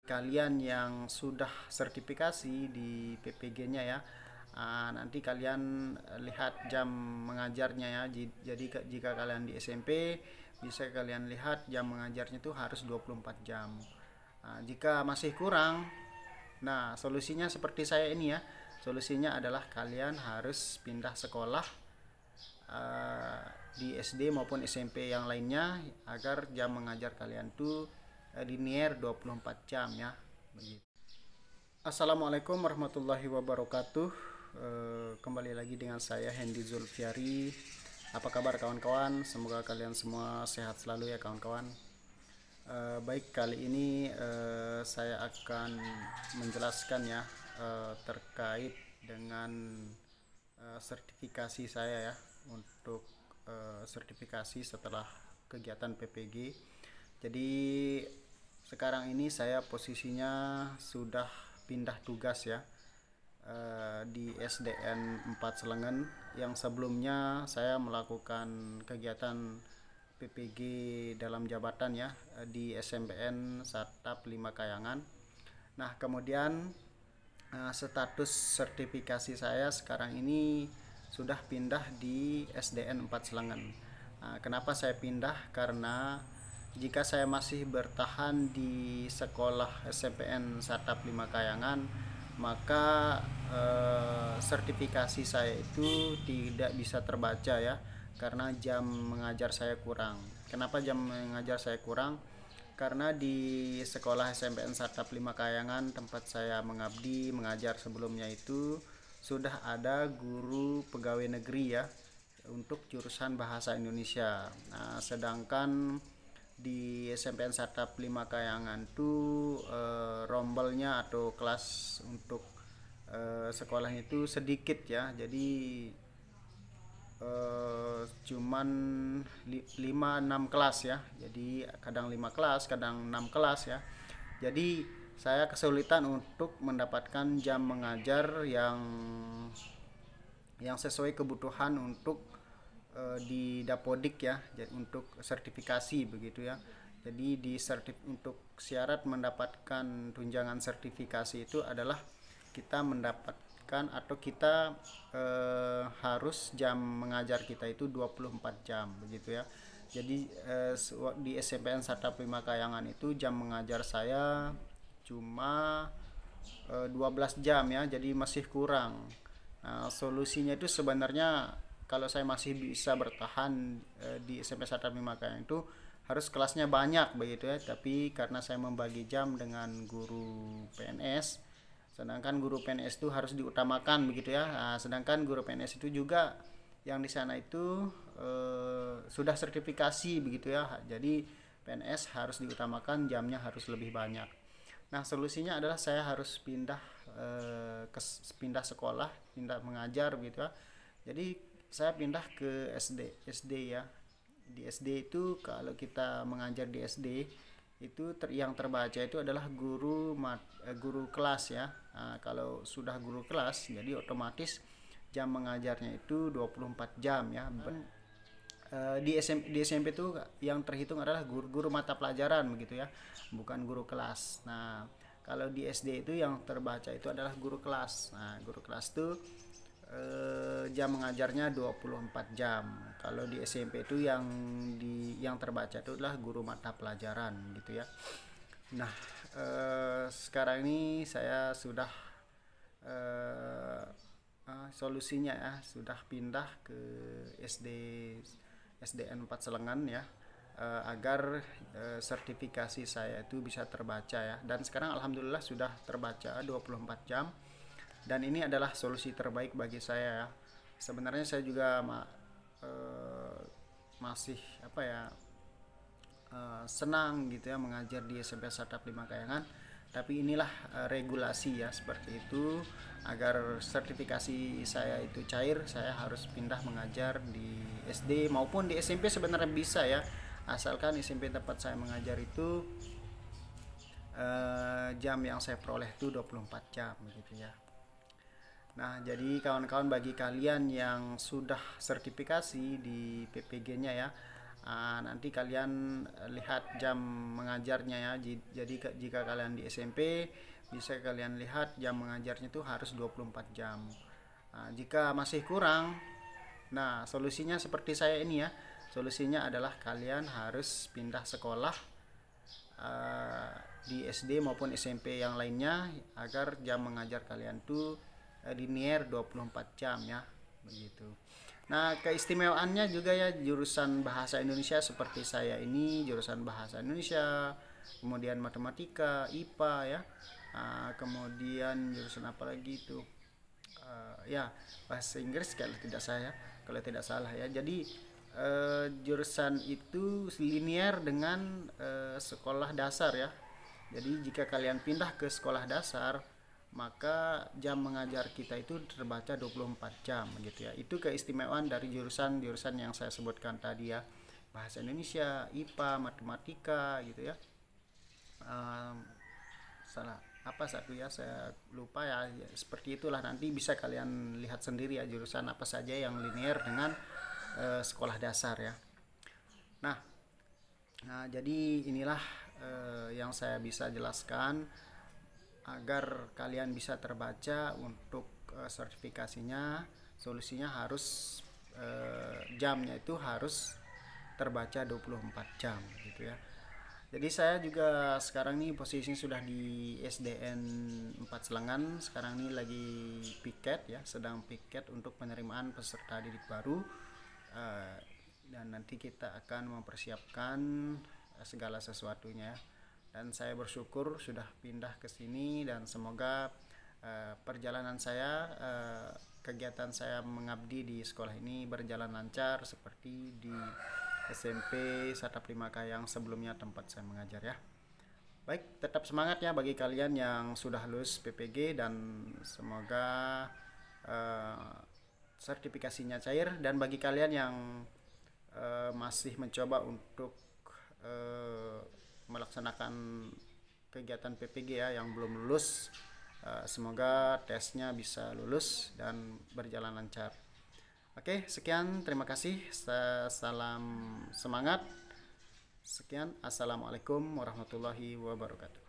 kalian yang sudah sertifikasi di PPG-nya ya, nanti kalian lihat jam mengajarnya ya. Jadi jika kalian di SMP bisa kalian lihat jam mengajarnya itu harus 24 jam. Jika masih kurang, nah solusinya seperti saya ini ya. Solusinya adalah kalian harus pindah sekolah uh, di SD maupun SMP yang lainnya agar jam mengajar kalian tuh linear 24 jam ya. Begitu. Assalamualaikum warahmatullahi wabarakatuh. Kembali lagi dengan saya Hendy Zulfiari. Apa kabar kawan-kawan? Semoga kalian semua sehat selalu ya kawan-kawan. Baik, kali ini saya akan menjelaskan ya terkait dengan sertifikasi saya ya, untuk sertifikasi setelah kegiatan PPG. Jadi sekarang ini saya posisinya sudah pindah tugas ya, di SDN 4 Selengen, yang sebelumnya saya melakukan kegiatan PPG dalam jabatan ya, di SMPN Satap 5 Kayangan. Nah kemudian status sertifikasi saya sekarang ini sudah pindah di SDN 4 Selengen. Kenapa saya pindah? Karena jika saya masih bertahan di sekolah SMPN Satap 5 Kayangan, maka sertifikasi saya itu tidak bisa terbaca ya, karena jam mengajar saya kurang. Kenapa jam mengajar saya kurang? Karena di sekolah SMPN Satap 5 Kayangan tempat saya mengabdi mengajar sebelumnya itu sudah ada guru pegawai negeri ya, untuk jurusan bahasa Indonesia. Nah, sedangkan di SMPN Satap 5 Kayangan tuh rombelnya atau kelas untuk sekolahnya itu sedikit ya. Jadi cuman 5-6 kelas ya. Jadi kadang 5 kelas, kadang 6 kelas ya. Jadi saya kesulitan untuk mendapatkan jam mengajar yang sesuai kebutuhan untuk di Dapodik ya, jadi untuk sertifikasi begitu ya. Jadi untuk syarat mendapatkan tunjangan sertifikasi itu adalah kita mendapatkan atau kita harus jam mengajar kita itu 24 jam begitu ya. Jadi di SMPN Satap 5 Kayangan itu jam mengajar saya cuma 12 jam ya, jadi masih kurang. Nah, solusinya itu sebenarnya kalau saya masih bisa bertahan di SMP Satap 5 Kayangan itu harus kelasnya banyak begitu ya, tapi karena saya membagi jam dengan guru PNS, sedangkan guru PNS itu harus diutamakan begitu ya. Nah, sedangkan guru PNS itu juga yang di sana itu sudah sertifikasi begitu ya, jadi PNS harus diutamakan, jamnya harus lebih banyak. Nah solusinya adalah saya harus pindah sekolah, pindah mengajar begitu ya. Jadi saya pindah ke SD ya. Di SD itu kalau kita mengajar di SD itu yang terbaca itu adalah guru kelas ya. Nah, kalau sudah guru kelas jadi otomatis jam mengajarnya itu 24 jam ya. Di SMP itu yang terhitung adalah guru mata pelajaran begitu ya, bukan guru kelas. Nah kalau di SD itu yang terbaca itu adalah guru kelas. Nah guru kelas itu jam mengajarnya 24 jam. Kalau di SMP itu yang terbaca itu adalah guru mata pelajaran gitu ya. Nah sekarang ini saya sudah solusinya ya, sudah pindah ke SDN 4 Selengan ya, agar sertifikasi saya itu bisa terbaca ya. Dan sekarang alhamdulillah sudah terbaca 24 jam, dan ini adalah solusi terbaik bagi saya ya. Sebenarnya saya juga masih apa ya, senang gitu ya mengajar di SMP Satap 5 Kayangan, tapi inilah regulasi ya seperti itu. Agar sertifikasi saya itu cair, saya harus pindah mengajar di SD maupun di SMP sebenarnya bisa ya, asalkan SMP tempat saya mengajar itu jam yang saya peroleh itu 24 jam gitu ya. Nah, jadi kawan-kawan, bagi kalian yang sudah sertifikasi di PPG-nya ya, Nanti kalian lihat jam mengajarnya ya. Jadi jika kalian di SMP bisa kalian lihat jam mengajarnya itu harus 24 jam. Jika masih kurang, nah solusinya seperti saya ini ya. Solusinya adalah kalian harus pindah sekolah uh, di SD maupun SMP yang lainnya agar jam mengajar kalian tuh linear 24 jam ya, begitu. Nah, keistimewaannya juga ya, jurusan bahasa Indonesia seperti saya ini jurusan bahasa Indonesia, kemudian matematika, IPA ya. Kemudian jurusan apa lagi itu? Ya, bahasa Inggris kalau tidak salah ya. Jadi jurusan itu linear dengan sekolah dasar ya. Jadi jika kalian pindah ke sekolah dasar, maka jam mengajar kita itu terbaca 24 jam gitu ya. Itu keistimewaan dari jurusan-jurusan yang saya sebutkan tadi ya. Bahasa Indonesia, IPA, matematika gitu ya. Salah apa satu ya, saya lupa ya. Seperti itulah, nanti bisa kalian lihat sendiri ya jurusan apa saja yang linear dengan sekolah dasar ya. Nah, jadi inilah yang saya bisa jelaskan agar kalian bisa terbaca untuk sertifikasinya. Solusinya harus jamnya itu harus terbaca 24 jam gitu ya. Jadi saya juga sekarang nih posisinya sudah di SDN 4 Selengan. Sekarang ini lagi piket ya, sedang piket untuk penerimaan peserta didik baru. Dan nanti kita akan mempersiapkan segala sesuatunya. Dan saya bersyukur sudah pindah ke sini, dan semoga perjalanan saya, kegiatan saya mengabdi di sekolah ini berjalan lancar seperti di SMP Satap 5K yang sebelumnya tempat saya mengajar ya. Baik, tetap semangat ya bagi kalian yang sudah lulus PPG, dan semoga sertifikasinya cair. Dan bagi kalian yang masih mencoba untuk melaksanakan kegiatan PPG ya yang belum lulus, semoga tesnya bisa lulus dan berjalan lancar. Oke, sekian, terima kasih. Salam semangat. Sekian, assalamualaikum warahmatullahi wabarakatuh.